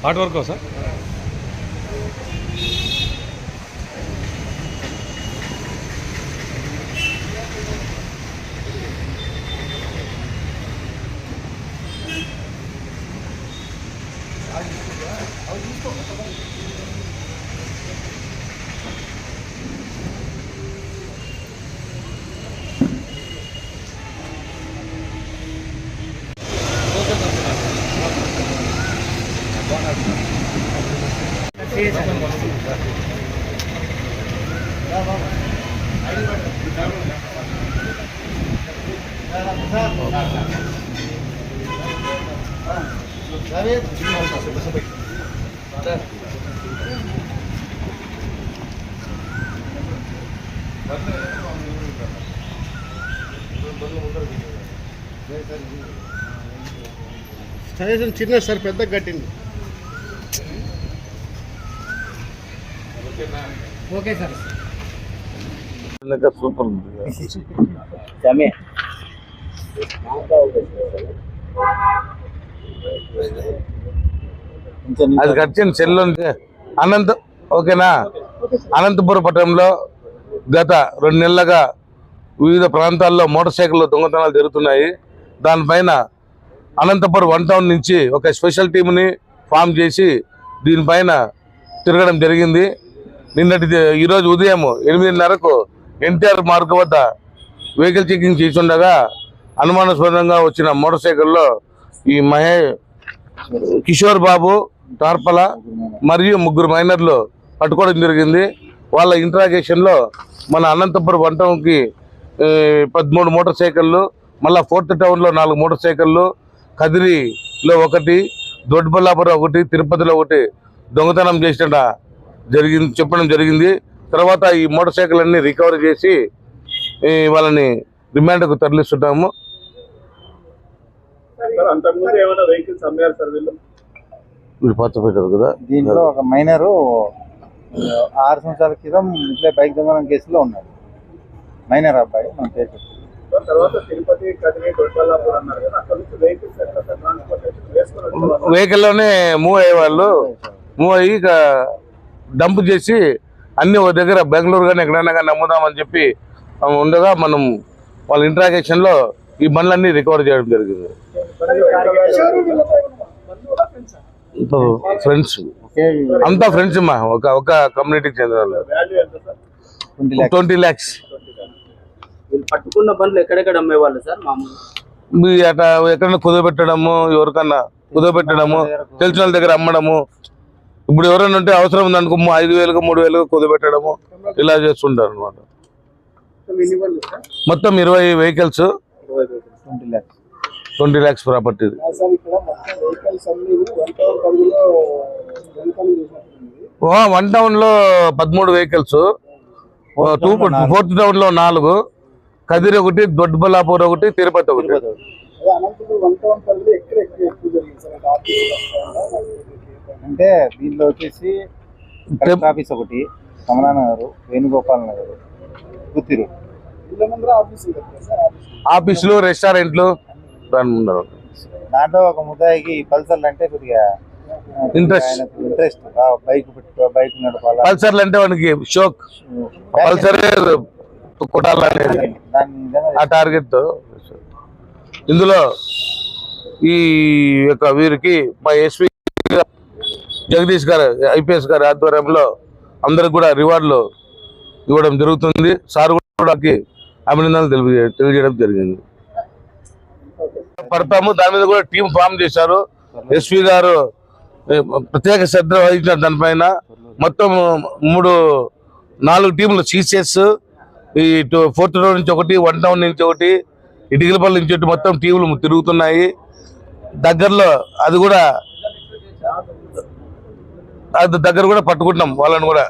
Hard work sir. Station చిన్న sir, పెద్ద కట్టింది. Okay sir. సూపర్ అది కట్టింది సెల్లో ఓకేనా. అనంతపురం పట్టణంలో గత 2 నెలలుగా వివిధ ప్రాంతాల్లో మోటార్ సైకిల్ దొంగతనాలు జరుగుతున్నాయి. దానిపైన అనంతపురం 1 టౌన్ నుంచి ఒక స్పెషల్ టీంని ఫామ్ చేసి దీనిపైన తిరగడం జరిగింది. ఈరోజు ఉదయం 8:30కు ఎన్టీఆర్ మార్గం వద్ద వెహికల్ చెకింగ్ చేస్తుండగా అనుమానాస్పదంగా వచ్చిన మోటార్ సైకిల్లో ఈ కిషోర్ బాబు, టార్పల మరియు 3 మైనర్లు పట్టుకోవడం జరిగింది. వాళ్ళ ఇంట్రాగేషన్లో మన అనంతపురం 1 టౌన్కి 13 మోటార్ సైకిళ్ళు, మళ్ళీ 4th టౌన్లో 4 మోటార్ సైకిళ్ళు, కదిరిలో 1, దొడ్బల్లాపురం 1, తిరుపతిలో 1 దొంగతనం చెప్పడం జరిగింది. తర్వాత ఈ మోటార్ సైకిల్ అన్ని రికవరీ చేసి వాళ్ళని రిమాండ్కు తరలిస్తున్నాము. వీళ్ళు పాత పెట్టారు కదా. దీంట్లో ఒక మైనరు 6 సంవత్సరాల క్రితం ఇట్లా బైక్ దొంగతనం కేసులో ఉన్నాడు. మైనర్ అబ్బాయి మన పేరు. వెహికల్లోనే మూవ్ అయ్యేవాళ్ళు. మూవ్ అయ్యి డంప్ చేసి అన్ని ఒక దగ్గర బెంగళూరు కానీ ఎక్కడైనా కానీ అమ్ముదామని చెప్పి ఉండగా మనం వాళ్ళ ఇంట్రాగేషన్లో ఈ బండ్లన్నీ రికవర్ చేయడం జరిగింది. ఫ్రెండ్స్ అంతా ఫ్రెండ్స్ మా ఒక కమ్యూనిటీకి చెందిన వాళ్ళు. 20 lakhs. పట్టుకున్న బండ్లు ఎక్కడెక్కడ అమ్మేవాళ్ళు సార్? అట్లా ఎక్కడైనా కుదపెట్టడము, ఎవరికన్నా కుదపెట్టడము, తెలిసిన వాళ్ళ దగ్గర అమ్మడము. ఇప్పుడు ఎవరైనా ఉంటే అవసరం ఉందనుకో 5,000కు 3,000కు కుదపెట్టడము, ఇలా చేస్తుంటారు అనమాట. మొత్తం 20 వెహికల్స్, 20 lakhs ప్రాపర్టీ. 1 టౌన్లో 13 వెహికల్స్, 4th టౌన్లో 4, కదిరి 1, దొడ్బల్లాపూర్ 1, తిరుపతి 1. అంటే దీంట్లో వచ్చేసి ఆఫీస్ 1, కమలానగర్, వేణుగోపాల్ నగర్, పుత్తూరు ఆఫీసులు, రెస్టారెంట్లు. దాంట్లో ఒక ముద్దాయికి పల్సర్లు అంటే కొద్దిగా ఇంట్రెస్ట్. బైక్ నడపాలి. పల్సర్లు అంటే వానికి షోక్. పల్సర్ కొట్టాలనేది ఆ టార్గెట్. ఇందులో ఈ యొక్క వీరికి మా ఎస్పీ జగదీష్ గారు, IPS గారి ఆధ్వర్యంలో అందరికి కూడా రివార్డులు ఇవ్వడం జరుగుతుంది. సార్ కూడా అభినందనలు తెలియజేయడం జరిగింది. పడతాము. దాని మీద కూడా టీం ఫామ్ చేశారు. ఎస్పీ గారు ప్రత్యేక శ్రద్ధ వహించారు దానిపైన. మొత్తం 4 టీంలు, CCS, ఈ 4th టౌన్ నుంచి 1, 1 టౌన్ నుంచి 1, ఇటికలపల్లి నుంచి 1 మొత్తం టీంలు తిరుగుతున్నాయి. దగ్గరలో అది కూడా పట్టుకుంటున్నాం వాళ్ళని కూడా.